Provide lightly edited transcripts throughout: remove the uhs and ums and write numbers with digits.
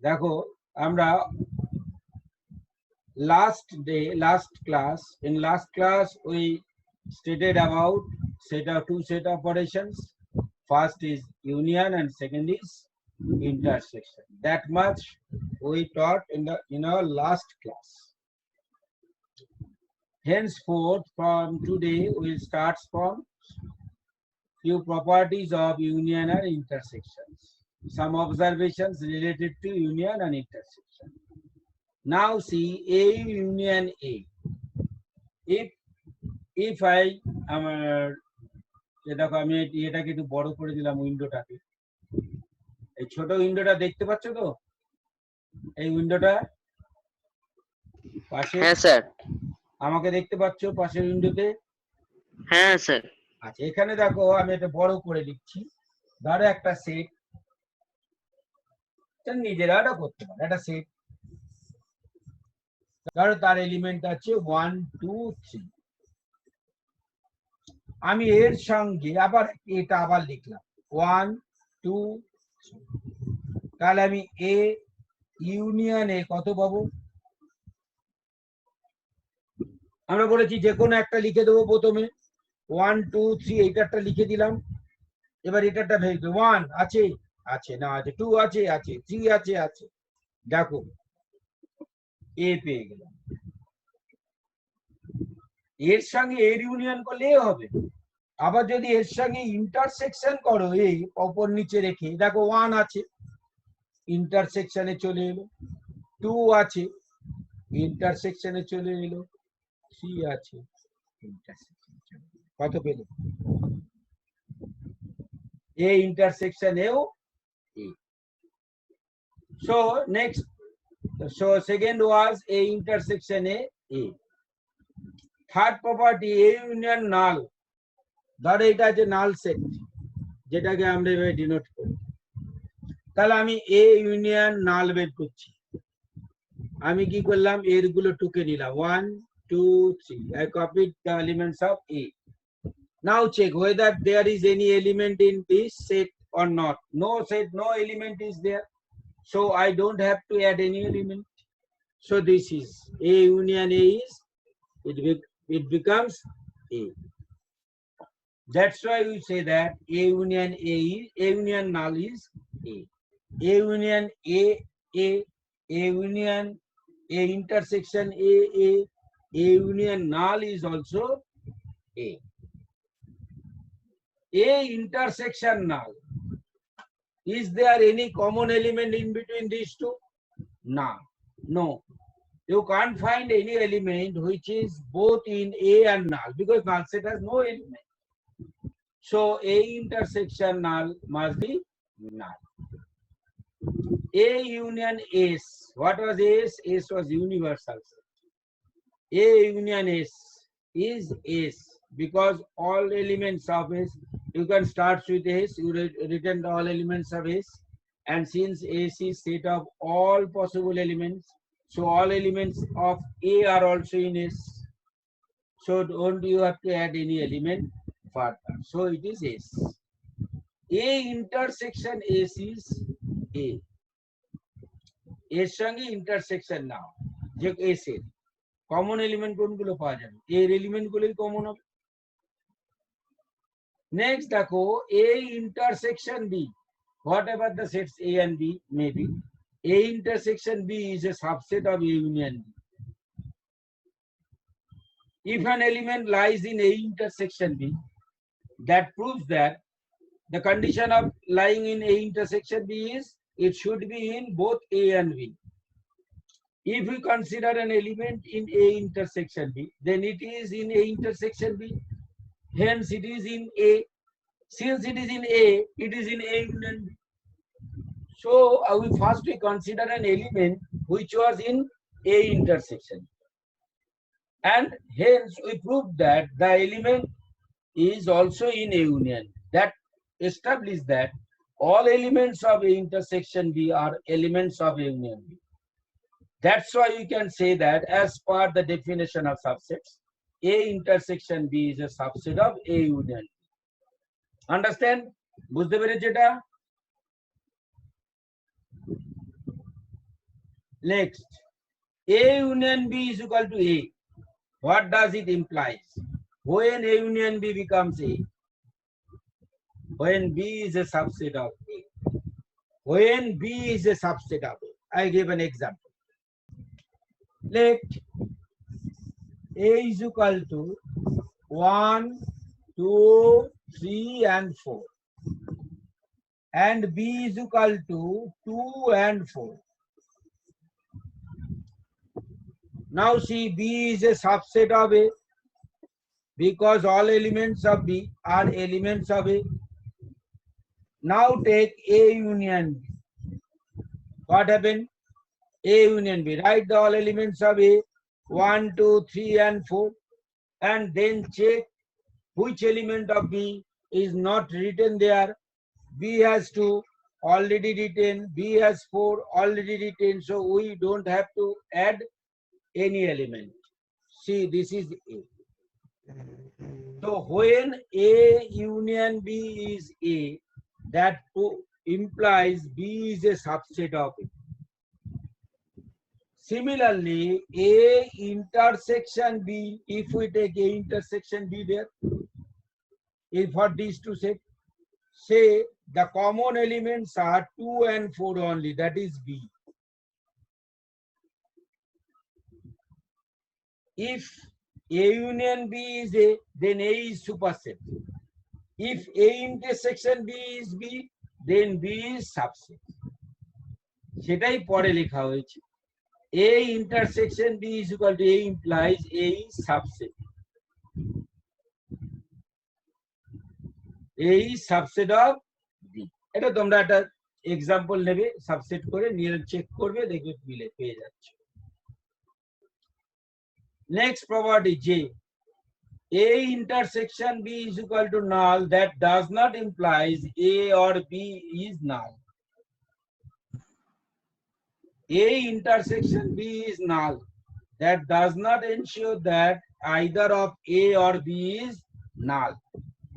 দেখো আমরা last class we stated about two set of operations. First is union and second is intersection. That much we taught in our last class. Henceforth, from today, we'll start from few properties of union and intersections. Some observations related to union and intersection. Now see A union A. If I দেখো আমি এটাকে একটু বড় করে দিলাম উইন্ডোটাকে। এই ছোট উইন্ডোটা দেখতে পাচ্ছ তো? এই উইন্ডোটা পাশে। হ্যাঁ স্যার। আমাকে দেখতে পাচ্ছ পাশের উইন্ডোতে? হ্যাঁ স্যার। আচ্ছা, এখানে দেখো আমি এটা বড় করে লিখছি। ধরো একটা সেট, নিজেরা এটা করতে পারো। একটা সেট ধরো তার এলিমেন্ট আছে 1 2 3। আমি এর সঙ্গে আবার এটা আবার লিখলাম 1 2 3। তাহলে আমি এ ইউনিয়ন এ কত পাবো? আমরা বলেছি যে কোনো একটা লিখে দেবো প্রথমে 1 2 3, এইটারটা লিখে দিলাম। এবার এটারটা ভেবে 1 আছে আছে না আছে, 2 আছে আছে, 3 আছে আছে। দেখো এ পেয়ে গেলাম। এর সঙ্গে এর ইউনিয়ন করলে হবে। আবার যদি এর সঙ্গে ইন্টারসেকশন করো এই উপর নিচে রেখে, দেখো 1 আছে ইন্টারসেকশনে চলে এলো, 2 আছে ইন্টারসেকশনে চলে এলো, 3 আছে ইন্টারসেকশনে চলে এলো। কত পেলে? A intersection A. So next, so second was A intersection A. Third property A union null. ধরো এটা আছে নাল সেট, যেটাকে আমরা এভাবে ডিনোট করি। তাহলে আমি A ইউনিয়ন নাল বের করছি। আমি কি করলাম? এর গুলো টুকে নিলাম 1 2 3. I copied the elements of A. Now check whether there is any element in this set or not. No set, no element is there. So I don't have to add any element. So this is A union A is, it becomes A. That's why we say that A union A is, A union null is A. A union A, A union A intersection A union null is also A. A intersection null. Is there any common element in between these two? No. You can't find any element which is both in A and null, because null set has no element. So A intersection null must be null. A union S. What was S? S was universal set. A union S is S because all elements of S, you can start with S, you written all elements of S, and since S is set of all possible elements, so all elements of A are also in S. So don't you have to add any element further. So it is S. A intersection S is A. এর সঙ্গে intersection নাও যে S এর common element কোনগুলো পাওয়া যাবে? এর element গুলোই common হবে। নেক্সট দেখো A intersection B. Whatever the sets A and B may be, A intersection B is a subset of A union B. If an element lies in A intersection B, that proves that the condition of lying in A intersection B is it should be in both A and B. If we consider an element in A intersection B, then it is in A intersection B. Hence it is in A. Since it is in A, it is in A union B. So we first consider an element which was in A intersection. And hence we prove that the element is also in A union. That establishes that all elements of A intersection B are elements of A union B. That's why you can say that as per the definition of subsets, A intersection B is a subset of A union B. Understand? বুঝতে পেরেছ এটা? Next, A union B is equal to A. What does it imply? When A union B becomes A, when B is a subset of A, when B is a subset of A. I give an example. Let A is equal to 1, 2, 3 and 4 and B is equal to 2 and 4. Now see, B is a subset of A because all elements of B are elements of A. Now take A union B. What happened? A union B. Write the all elements of A 1, 2, 3 and 4 and then check which element of B is not written there. B has 2 already written, B has 4 already written, so we don't have to add any element. See, this is A. So when A union B is A, that implies B is a subset of A. Similarly, A intersection B, if we take A intersection B there, if for these two sets, say the common elements are 2 and 4 only, that is B. If A union B is A, then A is superset. If A intersection B is B, then B is subset. সেটাই পরে লেখা হয়েছে। A intersection B is equal to A implies A is subset. A is subset of B. এটা তোমরা একটা example নেবে, subset করে নিয়ে চেক করবে, দেখবে মিলে পেয়ে যাচ্ছে। Next property J. A intersection B is equal to null, that does not implies A or B is null. A intersection B is null, that does not ensure that either of A or B is null.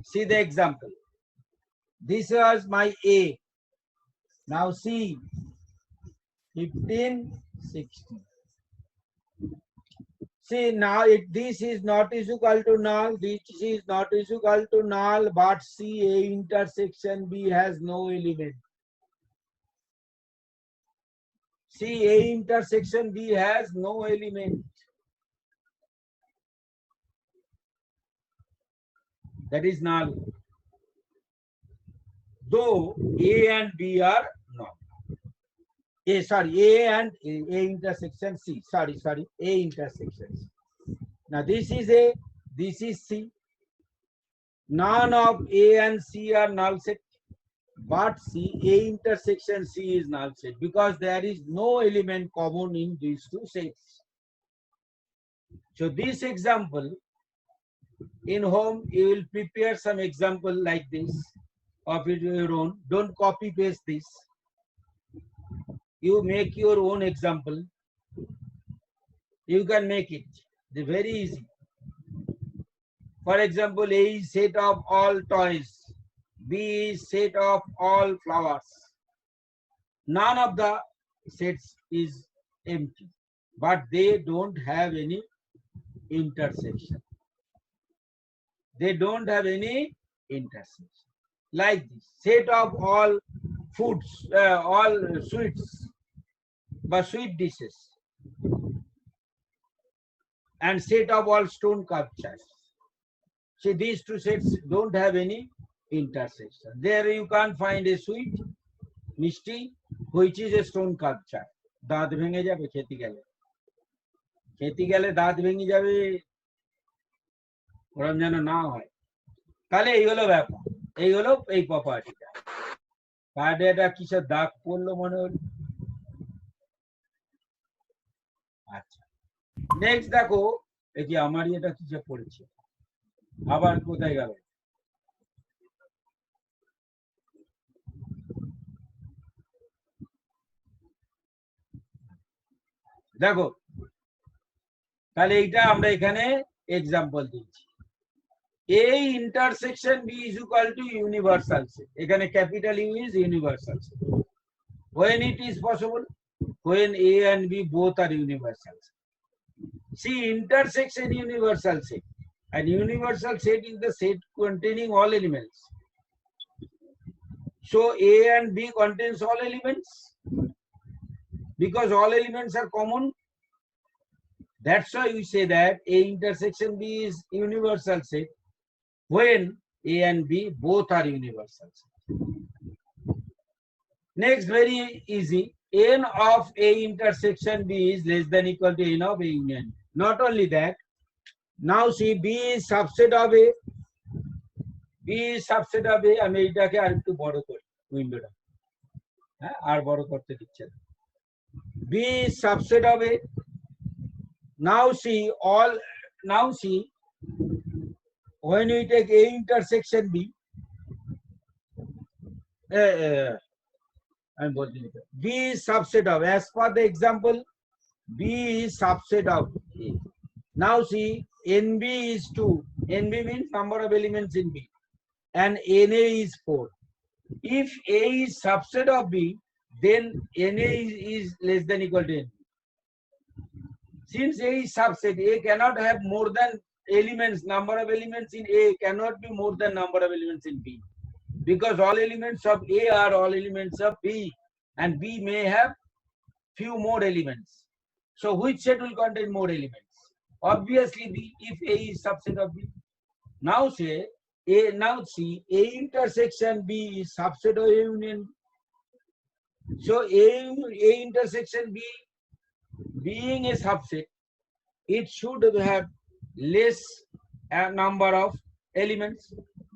See the example. This was my A. Now see 15, 16. See now this is not is equal to null, this is not is equal to null, but see A intersection B has no element. See A intersection B has no element. That is null. Though A and B are not. A and A intersection C. Sorry, A intersection C. Now this is A, this is C. None of A and C are null set, but C, A intersection C is null set because there is no element common in these two sets. So this example, in home you will prepare some example like this of your own. Don't copy paste this. You make your own example. You can make it. It's very easy. For example, A is set of all toys. B is set of all flowers. None of the sets is empty, but they don't have any intersection. They don't have any intersection. Like this, set of all foods, all sweets, but sweet dishes, and set of all stone sculptures. See, these two sets don't have any intersection. There you can't find a sweet mishti which is a stone sculpture. দাঁত ভেঙে যাবে খেতে গেলে দাঁত ভেঙে যাবে, ওরম যেন না হয়। তাহলে এই হলো ব্যাপার, এই হলো এই প্রপার্টিটা। কার্ডে এটা কিসের দাগ পড়লো মনে হলো। আচ্ছা, নেক্সট দেখো, এই যে আমারই এটা কিসে পড়েছে, আবার কোথায় গেল? দেখো, তাহলে এইটা আমরা এখানে এক্সাম্পল দিচ্ছি। A intersection B is equal to universal set. এখানে capital U is universal set. When it is possible, when A and B both are universal. See, intersection universal set. And universal set is the set containing all elements. So A and B contains all elements. Because all elements are common. That's why we say that A intersection B is universal set when A and B both are universal set. Next, very easy. N of A intersection B is less than equal to N of A union. Not only that, now see B is subset of A. B is subset of A. আমি এটাকে আরেকটু বড় করি উইন্ডোটা। হ্যাঁ, আর বড় করতে দিচ্ছে না। B is subset of A. Now see when we take A intersection B, B is subset of, as per the example, B is subset of A. Now see, NB is 2. NB means number of elements in B. And NA is 4. If A is subset of B, then NA is less than equal to NB. Since A is subset, A cannot have more than elements, number of elements in A cannot be more than number of elements in B. Because all elements of A are all elements of B, and B may have few more elements. So which set will contain more elements? Obviously B, if A is subset of B. Now see, A intersection B is subset of A union. So A intersection B being a subset, it should have less number of elements.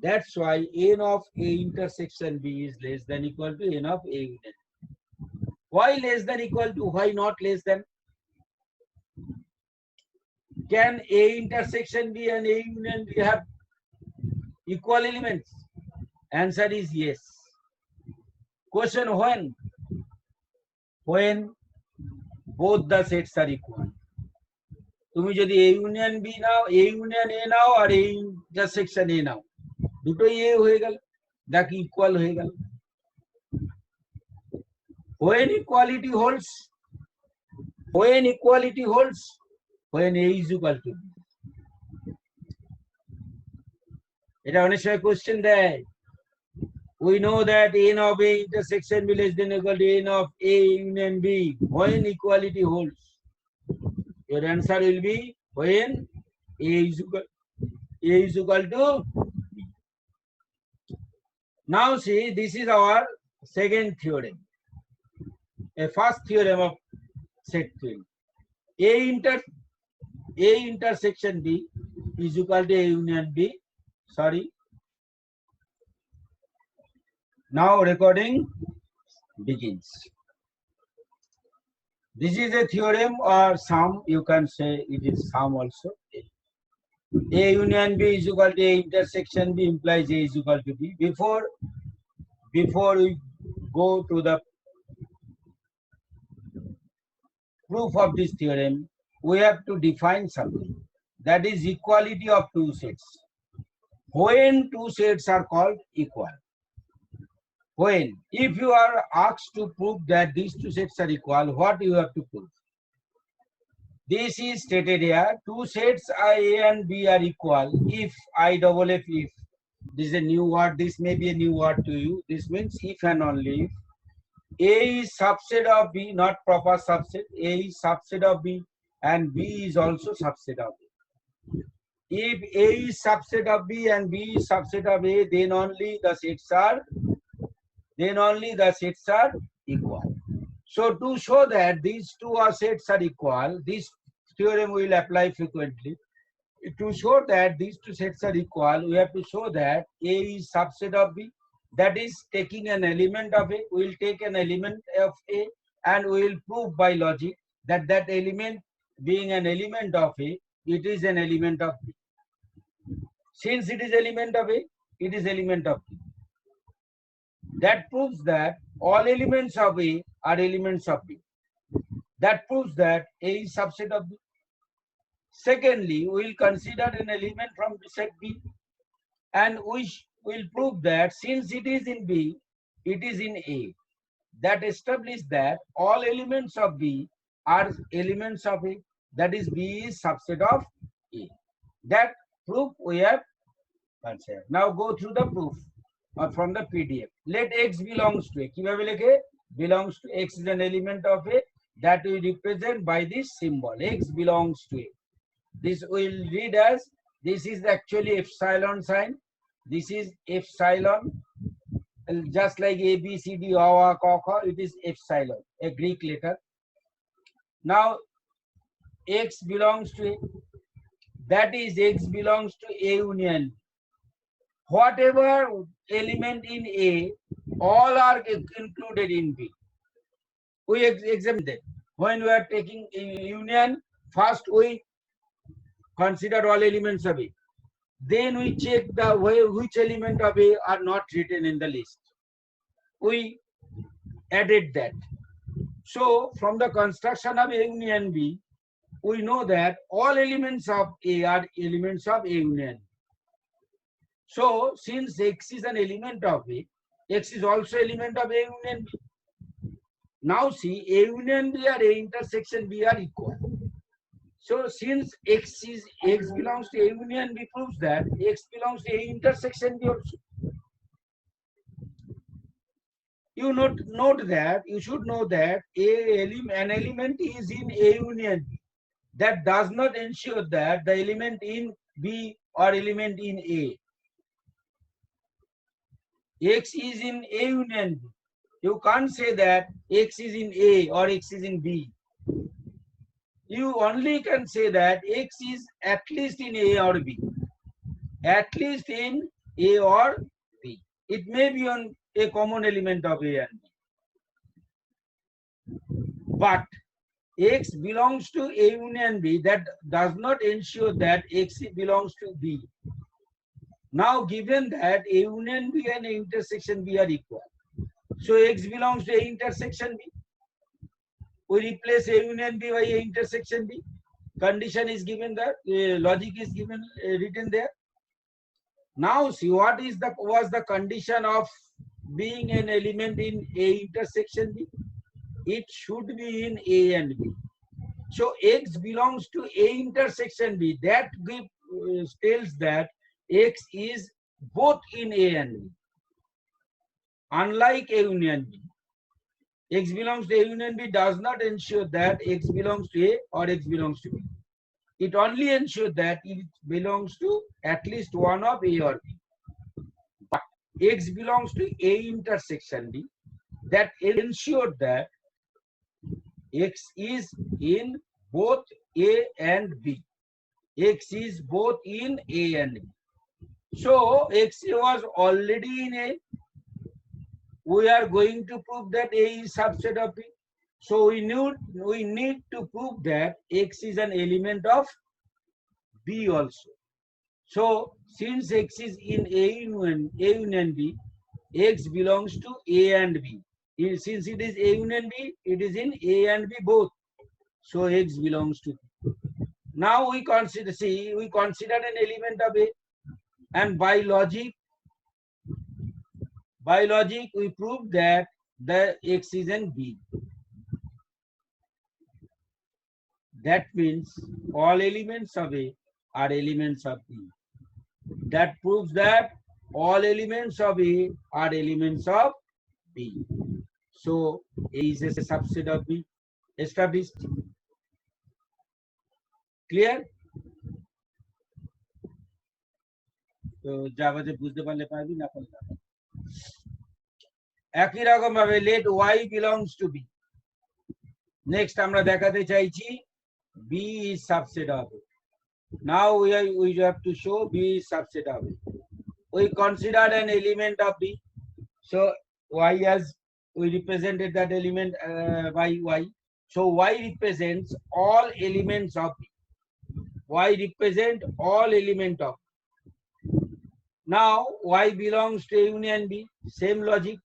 That's why N of A intersection B is less than equal to N of A union. Why less than equal to? Why not less than? Can A intersection B and A union B have equal elements? Answer is yes. Question when? When both the sets are equal. তুমি যদি A union B now, A union A now R A intersection A নাও, দুটোই A হয়ে গেল, দেখি equal হয়ে গেল। When equality holds, when A is equal to B. এটা অনেক সময় কোশ্চেন দেয়। We know that N of A intersection B less than equal to N of A union B when equality holds. Your answer will be when A is equal to B. Now see, this is our second theorem. A first theorem of set theory. A intersection B is equal to A union B. Sorry. Now recording begins. This is a theorem or sum, you can say it is sum also. A union B is equal to A intersection B implies A is equal to B. Before we go to the proof of this theorem, we have to define something, that is equality of two sets. When two sets are called equal. When, if you are asked to prove that these two sets are equal, what you have to prove? This is stated here. Two sets A and B are equal if if. This is a new word. This may be a new word to you. This means if and only if A is subset of B, not proper subset. A is subset of B and B is also subset of A. If A is subset of B and B is subset of A, then only the sets are equal. So to show that these two sets are equal, this theorem will apply frequently. To show that these two sets are equal, we have to show that A is subset of B. That is, taking an element of A, we will take an element of A and we will prove by logic that that element being an element of A, it is an element of B. Since it is element of A, it is element of B. That proves that all elements of A are elements of B. That proves that A is subset of B. Secondly, we will consider an element from set B and we will prove that since it is in B, it is in A. that establish that all elements of B are elements of A. That is, B is subset of A. That proof we have considered. Now go through the proof from the PDF. Let X belongs to A. কিভাবে লেখে? Belongs to X is an element of A that we represent by this symbol. X belongs to A. This will read as, this is actually epsilon sign. This is epsilon. Just like A, B, C, D, O, K, K, it is epsilon, a Greek letter. Now, X belongs to A. That is, X belongs to A union. Whatever element in A, all are included in B. We examine that. When we are taking a union, first we consider all elements of A. Then we check the way which element of A are not written in the list. We added that. So from the construction of A union B, we know that all elements of A are elements of A union. So since X is an element of A, X is also element of A union B. Now see, A union B or A intersection B are equal. So since X belongs to A union B, proves that X belongs to A intersection B also. You note that you should know that an element is in A union B. That does not ensure that the element in B or element in A. X is in A union B. You can't say that X is in A or X is in B. You only can say that X is at least in A or B. At least in A or B. It may be on a common element of A and B. But X belongs to A union B. That does not ensure that X belongs to B. Now, given that A union B and A intersection B are equal, so X belongs to A intersection B. We replace A union B by A intersection B. Condition is given there. Logic is given written there. Now see, what was the condition of being an element in A intersection B? It should be in A and B. So X belongs to A intersection B. That tells that X is both in A and B. Unlike A union B, X belongs to A union B does not ensure that X belongs to A or X belongs to B. It only ensures that it belongs to at least one of A or B. But X belongs to A intersection B. That ensures that X is in both A and B. X is both in A and B. So X was already in A. We are going to prove that A is subset of B. So we need to prove that X is an element of B also. So since X is in A union B, X belongs to A and B. Since it is A union B, it is in A and B both. So X belongs to B. Now we consider an element of A, and by logic we prove that the X is in B. That means all elements of A are elements of B. That proves that all elements of A are elements of B. So A is a subset of B. Established. Clear? তো জাভাতে বুঝতে পারলে পারবি, না পারলে না। একই রকম ভাবে let Y belongs to B. Next আমরা দেখাতে চাইছি B is subset of A. Now we have to show B is subset of A. We considered an element of B. So Y, as we represented that element by Y. So Y represents all elements of B. Y represent all element of B. Now Y belongs to A union B. Same logic.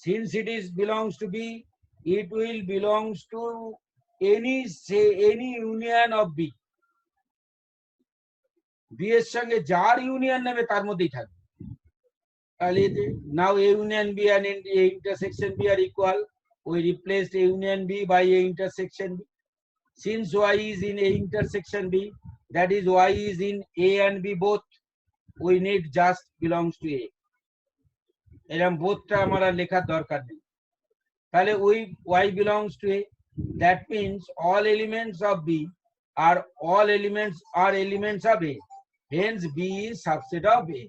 Since it is belongs to B, it will belongs to any union of B. B এর সঙ্গে যার union নেবে তার মধ্যেই থাকবে। Now A union B and A intersection B are equal. We replaced A union B by A intersection B. Since Y is in A intersection B, that is Y is in A and B both, we need just belongs to A. এরকম বোধটা আমার আর লেখার দরকার নেই। তাহলে ওই Y belongs to A. That means all elements of B are elements of A. Hence B is subset of A.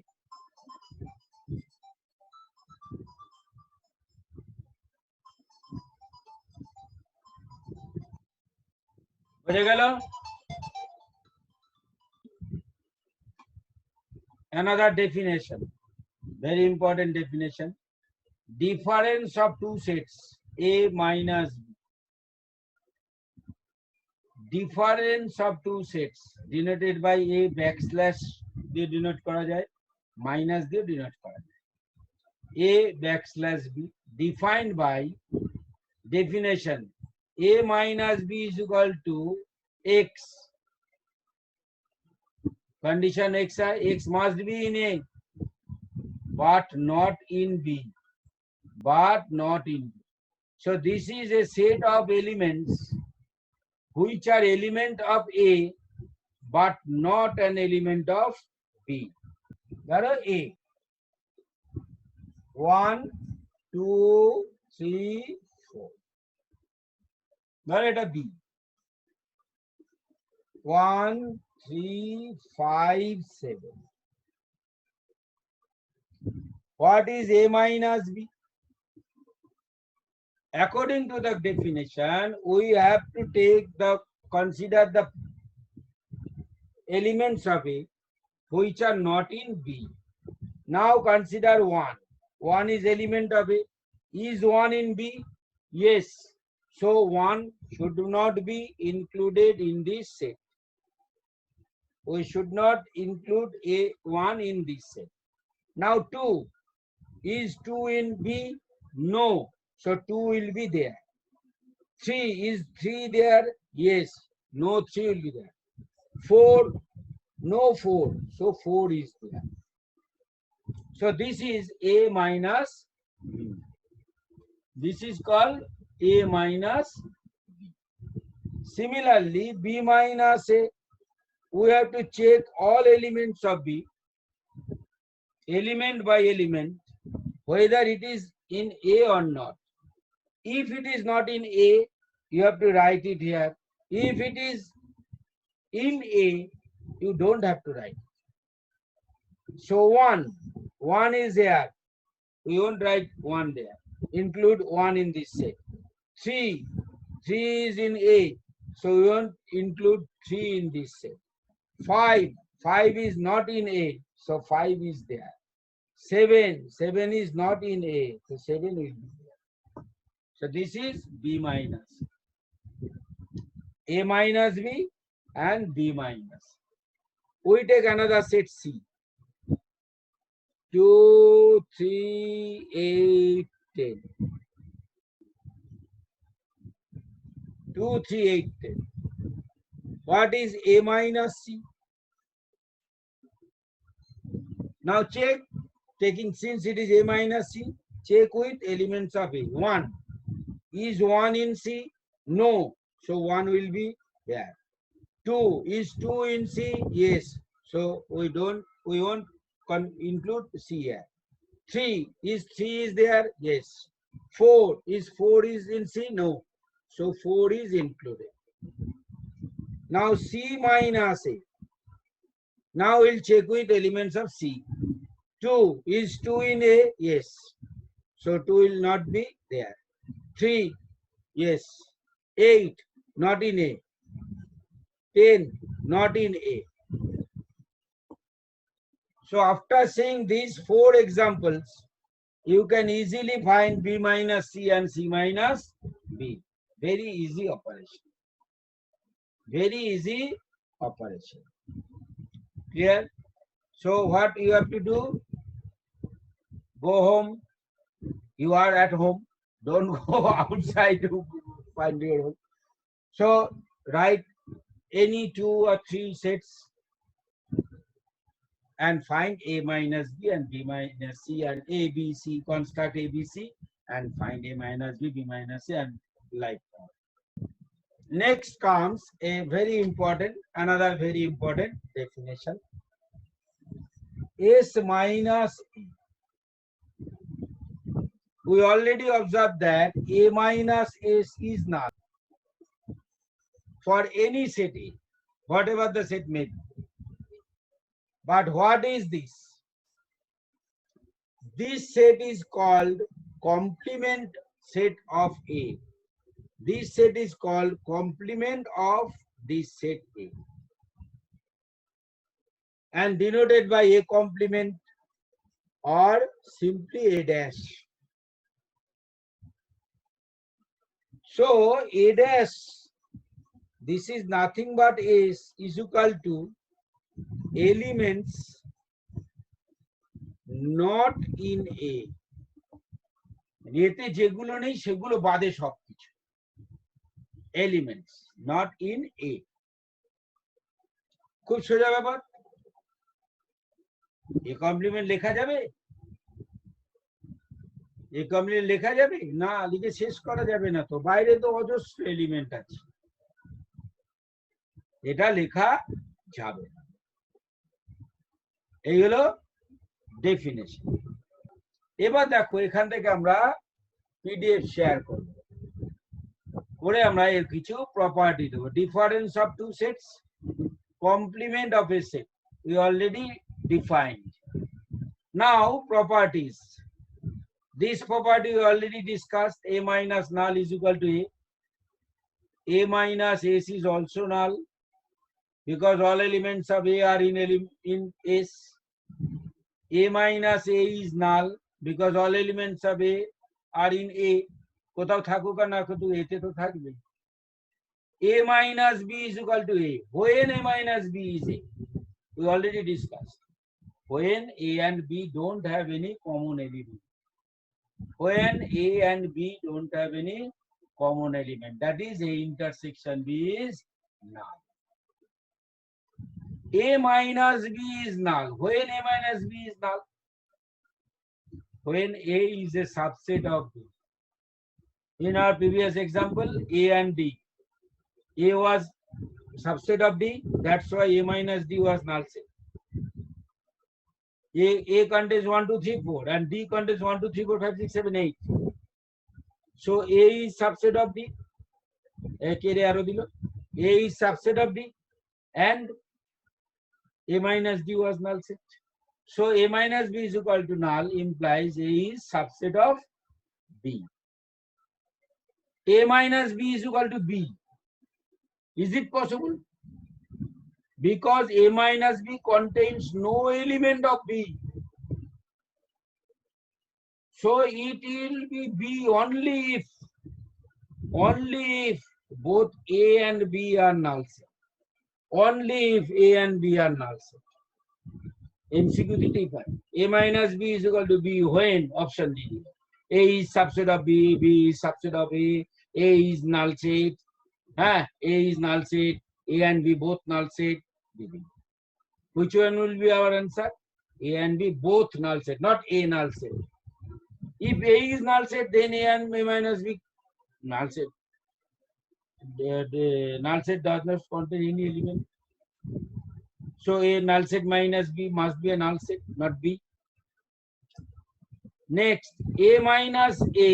বুঝে গেল? Another definition, very important definition. Difference of two sets A minus B. Difference of two sets denoted by A backslash দিয়ে denote করা যায়, minus দিয়ে denote করা যায়। A backslash B defined by definition A minus B is equal to X. Condition X must be in A but not in B. But not in B. So this is a set of elements which are element of A but not an element of B. That is A. 1, 2, 3, 4. That is B. 1, 3, 5, 7. What is A minus B? According to the definition, we have to consider the elements of A which are not in B. Now consider 1. 1 is element of A. Is 1 in B? Yes. So 1 should not be included in this set. We should not include A1 in this set. Now 2. Is 2 in B? No. So 2 will be there. 3. Is 3 there? Yes. No 3 will be there. 4. No 4. So 4 is there. So this is A minus B. This is called A minus B. Similarly, B minus A. We have to check all elements of B, element by element, whether it is in A or not. If it is not in A, you have to write it here. If it is in A, you don't have to write. So 1 is there. We won't write 1 there. Include 1 in this set. 3 is in A. So we won't include 3 in this set. 5 is not in A. So 5 is there. 7 is not in A. So 7 will be there. So this is B minus. A minus B and B minus. We take another set C. 2, 3, 8, 10. 2, 3, 8, 10. What is A minus C? Now check, since it is A minus C, check with elements of A. 1. Is 1 in C? No. So 1 will be there. 2. Is 2 in C? Yes. So we won't include C here. 3. Is 3 is there? Yes. 4 is in C? No. So 4 is included. Now C minus A. Now we'll check with elements of C. 2. Is 2 in A? Yes. So 2 will not be there. 3. Yes. 8. Not in A. 10. Not in A. So after seeing these 4 examples, you can easily find B minus C and C minus B. Very easy operation. Very easy operation. Clear? So what you have to do? Go home. You are at home. Don't go outside to find your home. So write any 2 or 3 sets. and find A minus B and B minus C and A, B, C, construct A, B, C and find A minus B, B minus C and like that. Next comes a very important, another very important definition. S minus A. We already observed that A minus S is null for any set A, whatever the set may be. But what is this? This set is called complement set of A. This set is called complement of this set A and denoted by A complement or simply A dash. So A dash, this is nothing but S is equal to elements not in A. এতে যেগুলো নেই সেগুলো বাদে সবকিছু, elements not in A. খুব সোজা ব্যাপার। এ complement লেখা যাবে? এ কমপ্লিমেন্ট লেখা যাবে না, লিখে শেষ করা যাবে না, তো বাইরে তো অজস্র এলিমেন্ট আছে, এটা লেখা যাবে না। এই হলো ডেফিনেশন। এবার দেখো এখান থেকে আমরা পিডিএফ শেয়ার করব, করে আমরা এর কিছু প্রপার্টি দেব। Difference of two sets, complement of a set we already defined. Now properties. This property we already discussed. A minus null is equal to A. A minus S is also null because all elements of A are in S. A minus A is null because all elements of A are in A. কোথাও থাকুক আর না থাকুক এতে তো থাকবে। A minus B is equal to A. When A minus B is A, we already discussed. When A and B don't have any common element. When A and B don't have any common element, that is A intersection B is null. A minus B is null. When A minus B is null? When A is a subset of B. In our previous example, A and D. A was subset of D, that's why A minus D was null set. A contains 1, 2, 3, 4 and D contains 1, 2, 3, 4, 5, 6, 7, 8. So A is subset of D. A is subset of D and A minus D was null set. So A minus B is equal to null implies A is subset of B. A minus B is equal to B. Is it possible? Because A minus B contains no element of B. So it will be B only if both A and B are null set. Only if A and B are null set. MCQ type. A minus B is equal to B when option D. A is subset of B, B is subset of A is null set. A is null set, A and B both null set. Which one will be our answer? A and B both null set, not A null set. If A is null set, then A and B minus B null set. The null set does not contain any element. So A null set minus B must be a null set, not B. Next, A minus A.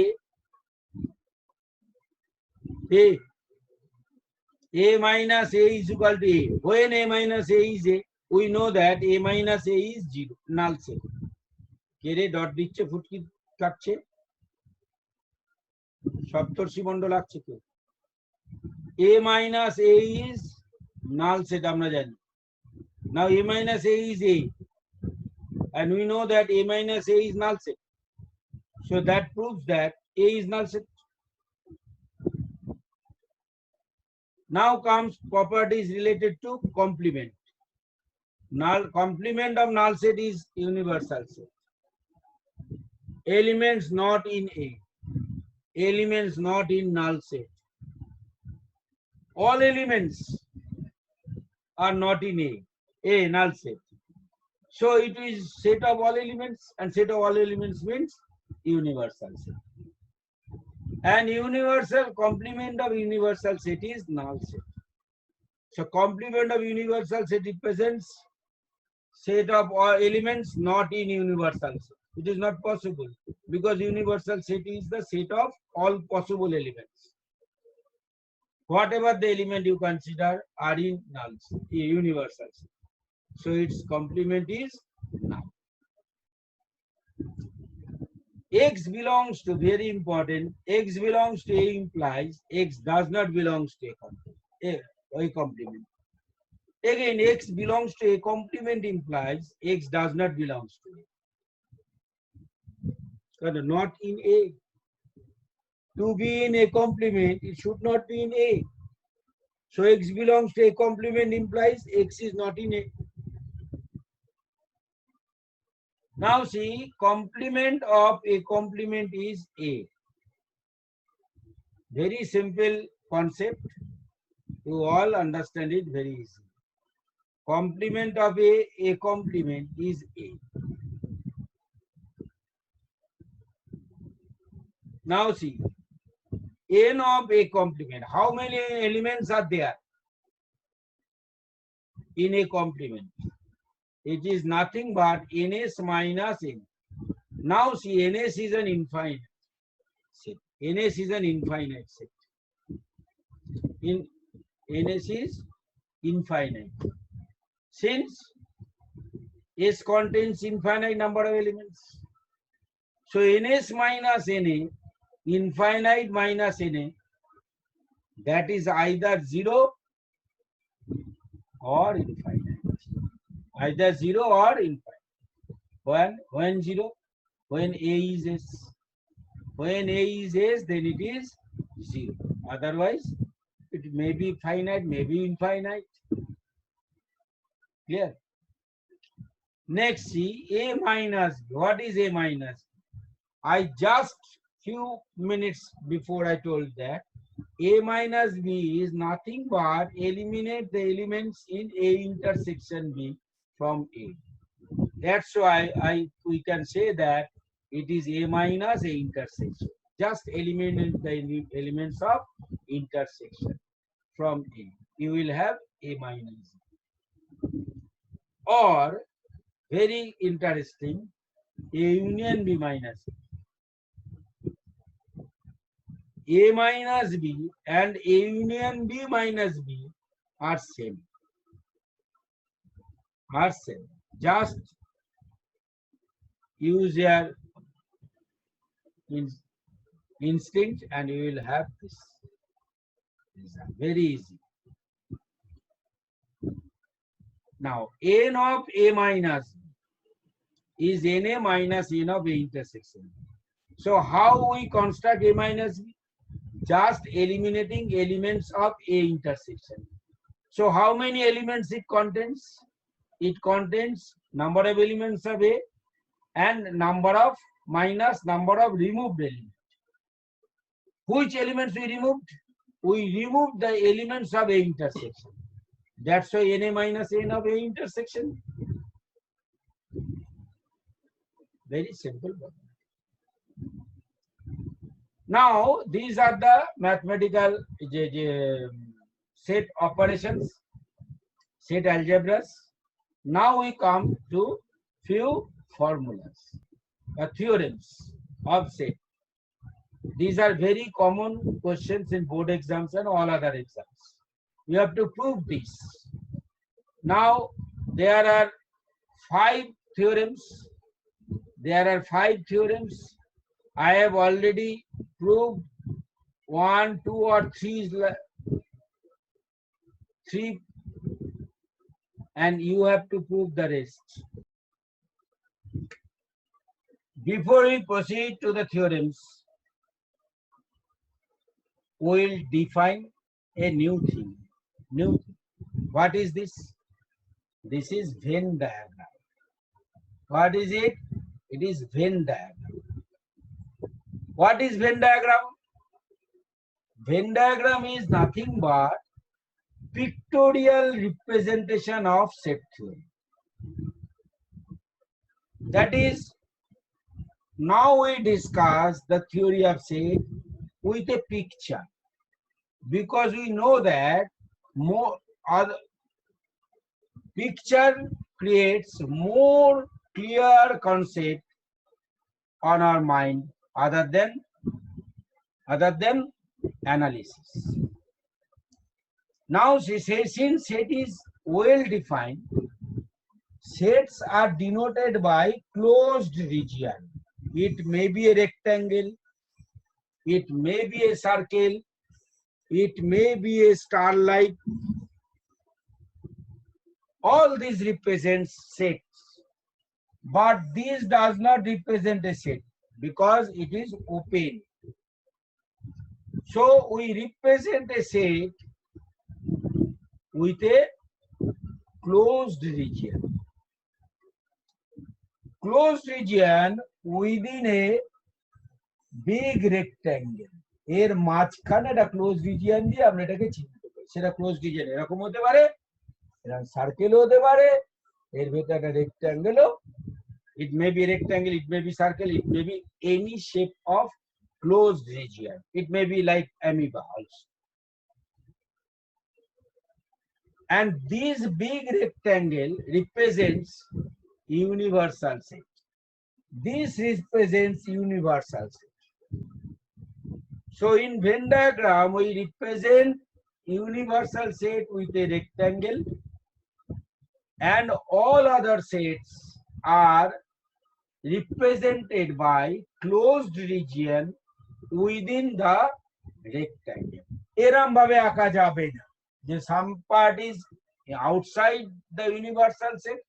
A minus A is equal to A. When A minus A is A, we know that A minus A is 0, null set. Kere dot dichche futki কাটছে সপ্তর্ষি মণ্ডল লাগছে কেউ? A minus A is null set আমরা জানি। Now A minus A is A and we know that A minus A is null set. So that proves that A is null set. Now comes properties related to complement. Null complement of null set is universal set. Elements not in A. Elements not in null set. All elements are not in A null set. So it is set of all elements, and set of all elements means universal set. And universal complement of universal set is null set. So complement of universal set represents set of all elements not in universal set. It is not possible because universal set is the set of all possible elements. Whatever the element you consider are in null set, universal set. So its complement is null. X belongs to, very important, X belongs to A implies X does not belong to a complement. Again, X belongs to a complement implies X does not belong to A. Not in A. To be in a complement, it should not be in A. So X belongs to a complement implies X is not in A. Now see, complement of a complement is A. Very simple concept. You all understand it very easy. Complement of a complement is A. Now see, n of a complement. How many elements are there in a complement? It is nothing but ns minus n. Now see, ns is an infinite set. Ns is an infinite set. Ns is infinite. Since S contains infinite number of elements, so ns minus na, infinite minus na, that is either 0 or infinite. Either 0 or infinite. When 0? When A is S. When A is S, then it is 0. Otherwise, it may be finite, may be infinite. Clear? Next, see A minus B. What is A minus B? I just few minutes before I told that A minus B is nothing but eliminate the elements in A intersection B from A. That's why we can say that it is A minus A intersection. Just eliminate the elements of intersection from A. You will have A minus. Or, very interesting, A union B minus. A minus B and A union B minus B are same. Are same. Just use your instinct and you will have this. Very easy. Now, n of A minus B is na minus n of A intersection. So, how we construct A minus B? Just eliminating elements of A intersection. So, how many elements it contains? It contains number of elements of A and number of minus number of removed elements. Which elements we removed? We removed the elements of A intersection. That's why Na minus n of A intersection. Very simple. Now, these are the mathematical set operations, set algebras. Now we come to few formulas, theorems of set. These are very common questions in board exams and all other exams. You have to prove this. Now, there are 5 theorems. There are 5 theorems. I have already proved 1, 2, or 3, and you have to prove the rest. Before we proceed to the theorems, we will define a new thing. What is this? This is Venn diagram. What is it? It is Venn diagram. What is Venn diagram? Venn diagram is nothing but pictorial representation of set theory. That is, now we discuss the theory of set with a picture, because we know that more other picture creates more clear concept on our mind other than analysis. Now she says, since set is well defined, sets are denoted by closed region. It may be a rectangle, it may be a circle, it may be a star-like. All these represents sets, but this does not represent a set because it is open. So we represent a set with a closed region. Closed region within a big rectangle. এর মাঝখানে একটা close region দিয়ে আমরা এটাকে চিহ্নিত করি। সেটা close region এরকম হতে পারে, এরকম সার্কেলও হতে পারে, এর ভেতরে একটা রেক্ট্যাঙ্গেলও, it may be rectangle, it may be circle, it may be any shape of closed region. It may be like amoeba also. And this big rectangle represents universal set. This represents universal set. So in Venn diagram, we represent universal set with a rectangle, and all other sets are represented by closed region within the rectangle. এরম ভাবে আঁকা যাবে না যে some part is outside the universal set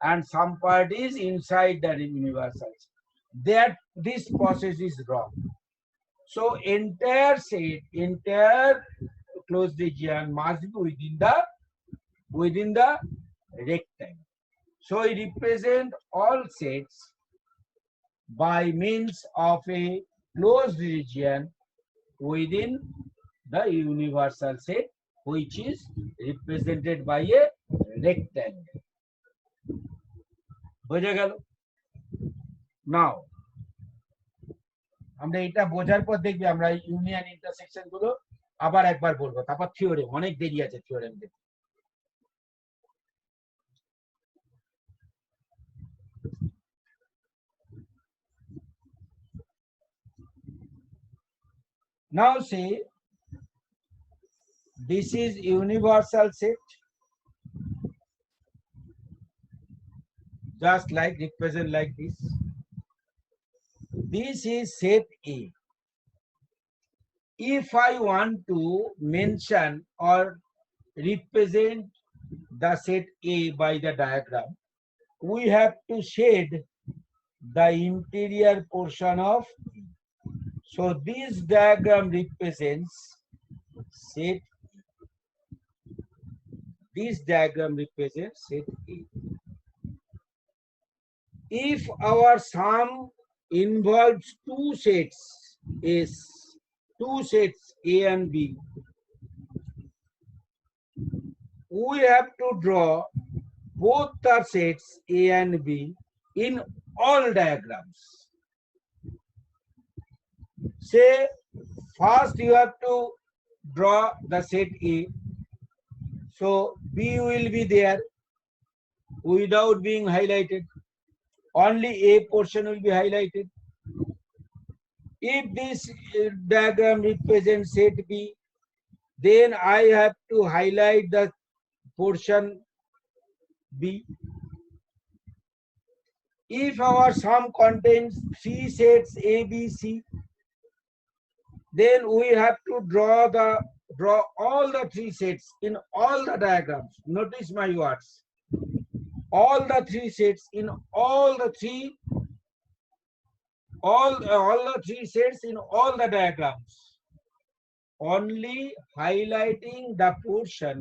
and some part is inside the universal set. That this process is wrong. So entire set, entire closed region must be within the rectangle. So we represent all sets by means of a closed region within the universal set, which is represented by a rectangle. বোঝা গেল? Now আমরা এটা বোঝার পর দেখবি আমরা union intersection গুলো আবার একবার বলবো, তারপর থিওরেম, অনেক দেরি আছে থিওরেম দেখতে। Now see, this is universal set, just like represent like this. This is set A. If I want to mention or represent the set A by the diagram, we have to shade the interior portion of A. So this diagram represents set A. This diagram represents set A. If our sum involves two sets A and B, we have to draw both the sets A and B in all diagrams. Say first you have to draw the set A, so B will be there without being highlighted. Only A portion will be highlighted. If this diagram represents set B, then I have to highlight the portion B. If our sum contains three sets A, B, C, then we have to draw all the three sets in all the diagrams. Notice my words. All the three sets in all the three sets in all the diagrams, only highlighting the portion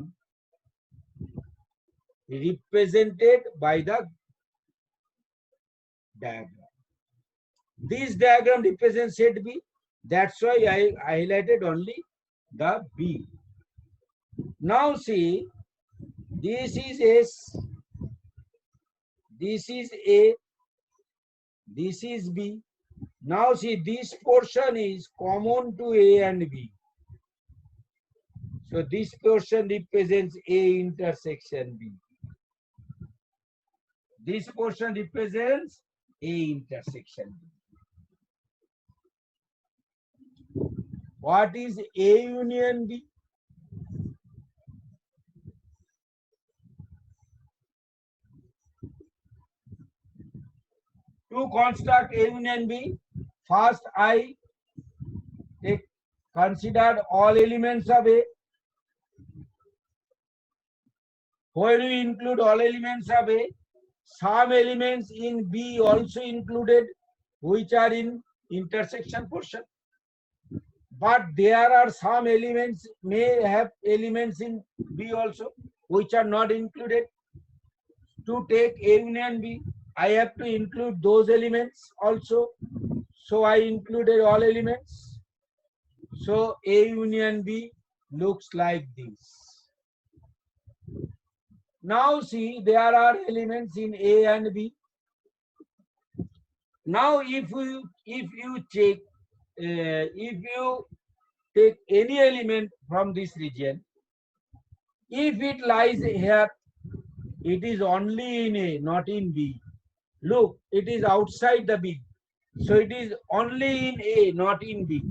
represented by the diagram. This diagram represents set B. That's why I highlighted only the B. Now see, this is S, this is A, This is B. Now see, this portion is common to A and B. So this portion represents A intersection B. This portion represents A intersection B. What is A union B? To construct A union B, first I consider all elements of A. Where we include all elements of A, some elements in B also included, which are in intersection portion. But there are some elements may have elements in B also, which are not included. To take A union B, I have to include those elements also. So I included all elements. So A union B looks like this. Now see, there are elements in A and B. Now if you take any element from this region, if it lies here, it is only in A, not in B. Look, it is outside the B. So it is only in A, not in B.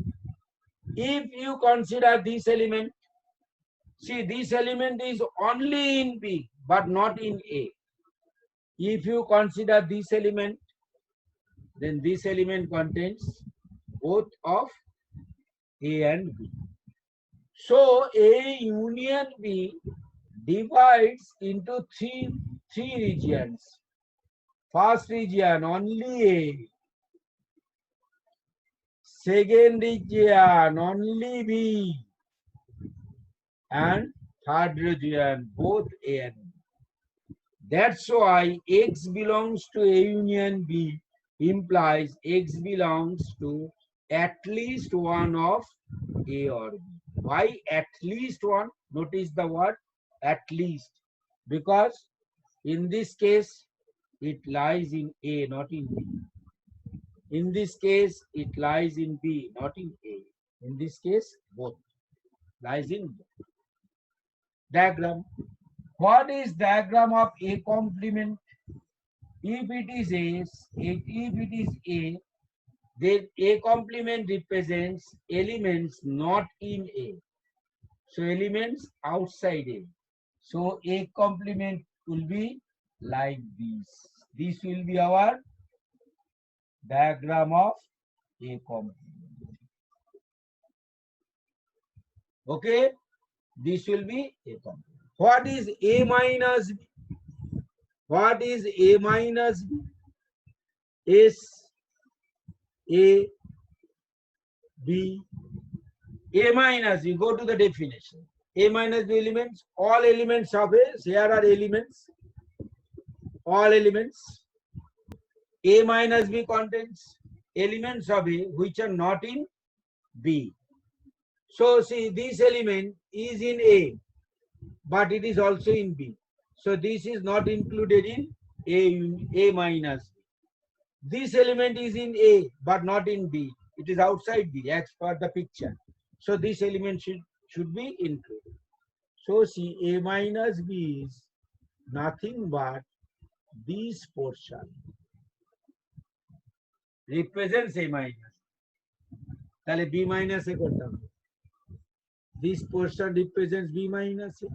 If you consider this element, see, this element is only in B, but not in A. If you consider this element, then this element contains both of A and B. So A union B divides into three regions. First region only A. Second region only B. And third region both A and B. That's why X belongs to A union B implies X belongs to at least one of A or B. Why at least one? Notice the word at least, because in this case it lies in A, not in B. In this case it lies in B, not in A. In this case both lies in B. Diagram. What is diagram of A complement? If it is A, then A complement represents elements not in A. So elements outside A. So A complement will be like this. This will be our diagram of A complement. Okay, this will be A complement. What is A minus B? What is A minus B? S, A, B, A minus, you go to the definition. A minus B elements, all elements of A, here are elements, all elements. A minus B contains elements of A which are not in B. So see, this element is in A, but it is also in B. So this is not included in A minus B. This element is in A, but not in B. It is outside B as per the picture. So this element should be included. So see, A minus B is nothing but this portion represents A minus. তাহলে B minus A করতাম. This portion represents B minus A.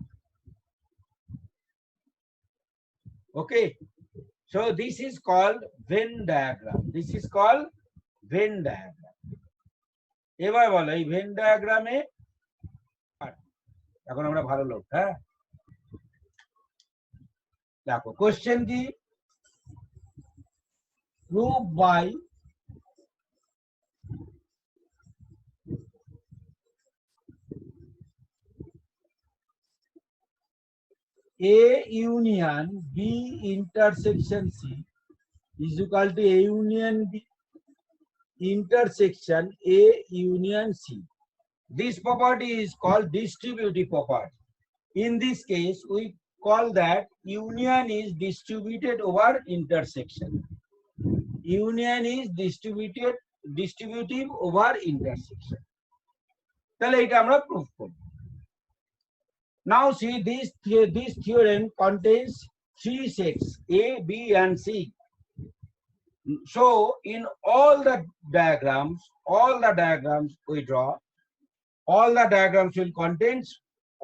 Okay. So this is called Venn diagram. This is called Venn diagram. এবার বলো এই Venn diagram এ এখন আমরা ভালো লোক, হ্যাঁ দেখো কোশ্চেন কি, prove by A union B intersection C is equal to A union B intersection A union C. This property is called distributive property. In this case, we call that union is distributed over intersection. union is distributive over intersection. তাহলে এটা আমরা proof করব। Now see this theorem contains three sets A, B and C. So in all the diagrams we draw, all the diagrams will contain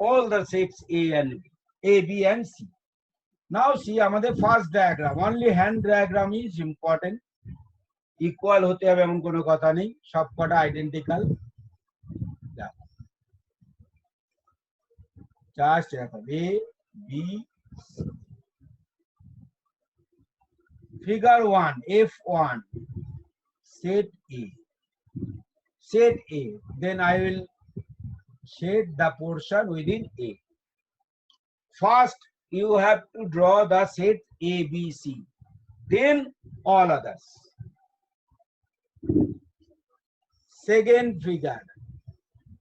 all the sets A and B, A, B and C. Now see আমাদের first diagram, only hand diagram is important. Equal হতে হবে এমন কোনো কথা নেই, সবকটা identical. Just A, B, C. Figure 1, F1, set A. Set A. Then I will shade the portion within A. First, you have to draw the set A, B, C. Then all others. Second figure.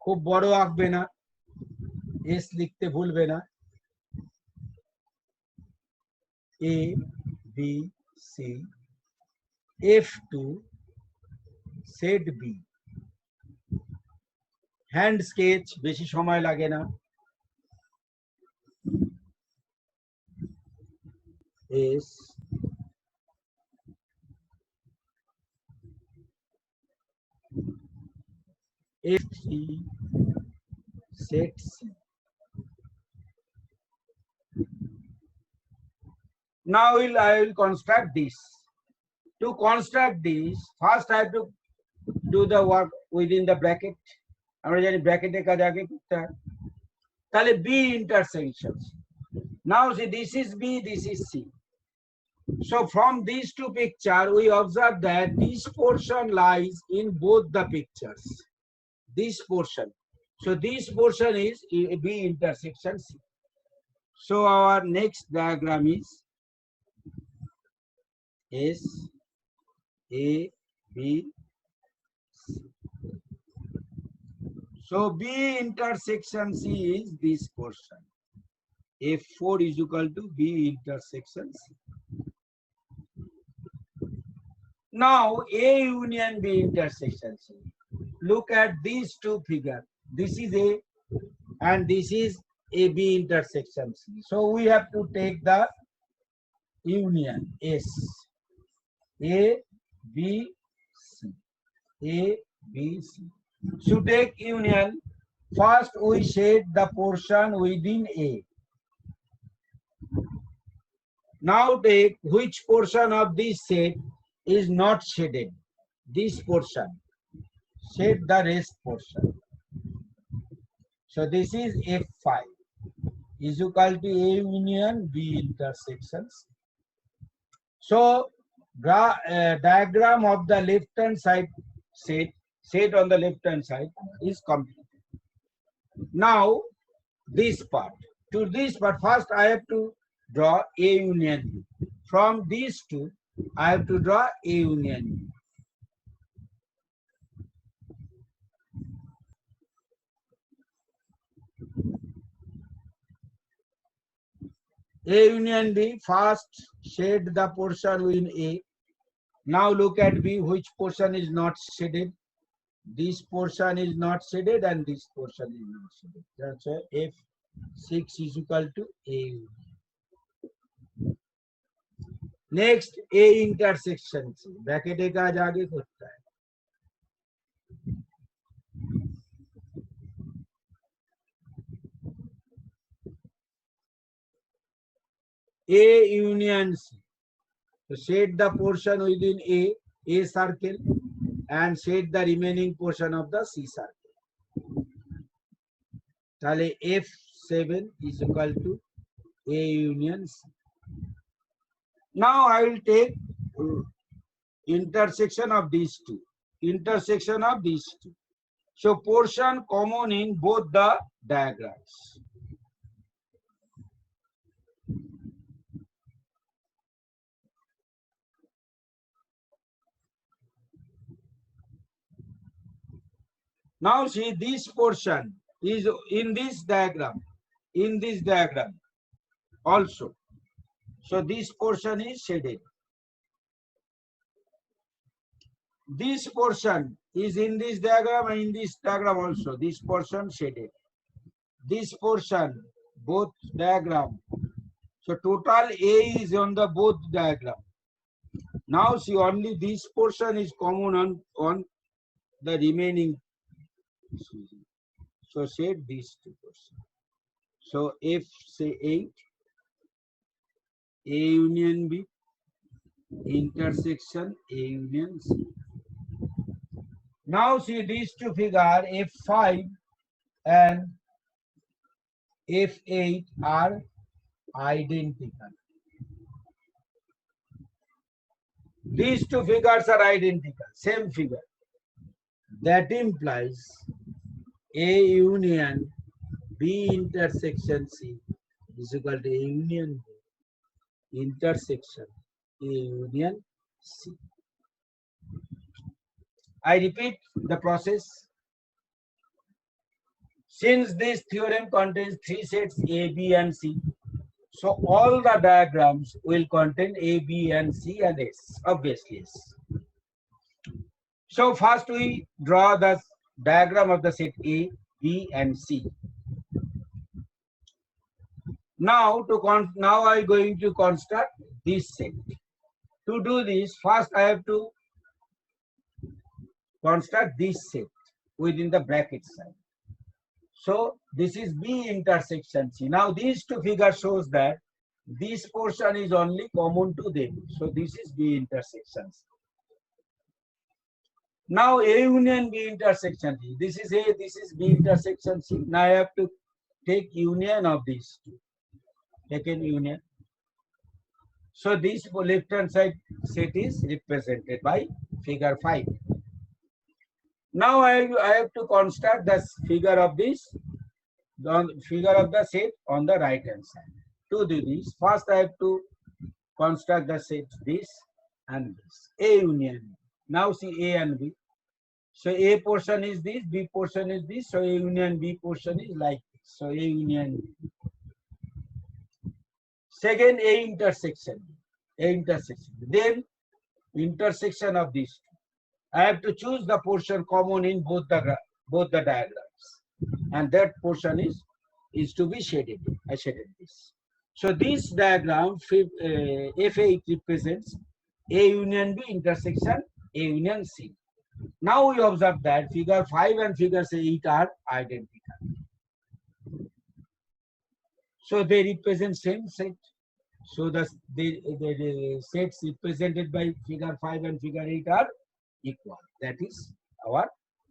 খুব বড় আঁকবে না, S লিখতে ভুলবে না। A, B, C, F2, set B. Hand sketch, বেশি সময় লাগে না। S, F3, set C. Now I will construct this. To construct this, first I have to do the work within the bracket. আমরা জানি ব্র্যাকেটে কাজ আগে করতে হয়। তাহলে B intersections. Now see, this is B, this is C. So from these two pictures, we observe that this portion lies in both the pictures. This portion. So this portion is B intersection C. So our next diagram is S, A, B, C. So B intersection C is this portion. F4 is equal to B intersection C. Now A union B intersection C. Look at these two figures. This is A and this is A B intersection C. So we have to take the union S. A, B, C. A, B, C. To take union, first we shade the portion within A. Now take which portion of this set is not shaded. This portion. Shade the rest portion. So this is F5 is equal to A union B intersections. So diagram of the left hand side set on the left hand side is complete. Now this part. To this part, first I have to draw A union B. From these two, I have to draw A union B. A union B, first shade the portion within A. Now look at B, which portion is not shaded. This portion is not shaded and this portion is not shaded. That's why F6 is equal to A union. Next, A intersection C. ব্র্যাকেটে কাজ আগে করতে হয়। A union C. So shade the portion within A circle, and shade the remaining portion of the C circle. তাহলে F7 is equal to A union C. Now I will take intersection of these two. Intersection of these two. So portion common in both the diagrams. Now see, this portion is in this diagram also. So this portion is shaded. this portion is in this diagram and in this diagram also. This portion shaded. This portion, both diagram. So total A is on the both diagram. Now see, only this portion is common on the remaining. So shade these two portions. So F say 8, A union B, intersection A union C. Now see these two figures F5 and F8 are identical. These two figures are identical, same figure. That implies A union B intersection C is equal to A union B intersection A union C. I repeat the process. Since this theorem contains three sets A, B, and C, so all the diagrams will contain A, B, and C and S, obviously S. So first we draw the diagram of the set A, B, and C. Now I'm going to construct this set. To do this, first I have to construct this set within the bracket side. So this is B intersection C. Now these two figures shows that this portion is only common to them. So this is B intersection C. Now A union B intersection C. This is A, this is B intersection C. Now I have to take union of these two. Taken union. So this left hand side set is represented by figure 5. Now I have to construct the figure of this, the figure of the set on the right hand side. To do this, first I have to construct the set this and this. A union. Now see A and B. So A portion is this, B portion is this. So A union B portion is like this. So A union B. Second A intersection. A intersection. Then intersection of these two. I have to choose the portion common in both the diagrams, and that portion is to be shaded. I shaded this. So this diagram F8 represents A union B intersection A union C. Now we observe that figure 5 and figure 8 are identical. So they represent same set. So the sets represented by figure 5 and figure 8 are equal. That is our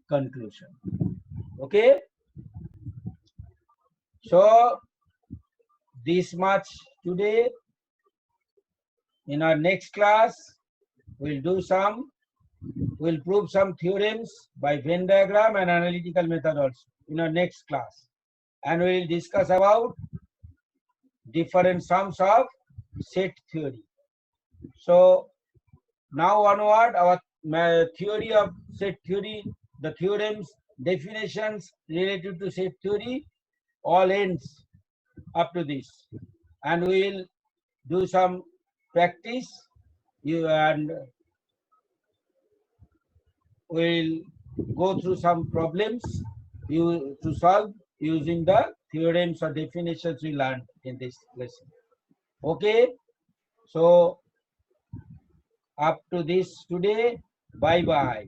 conclusion. Okay. So this much today. In our next class, we'll prove some theorems by Venn diagram and analytical method also in our next class. And we'll discuss about different sums of set theory. So now onward, our theory of set theory, the theorems, definitions related to set theory, all ends up to this. And we will do some practice and we'll go through some problems to solve using the theorems or definitions we learned in this lesson. Okay, so up to this today. Bye bye.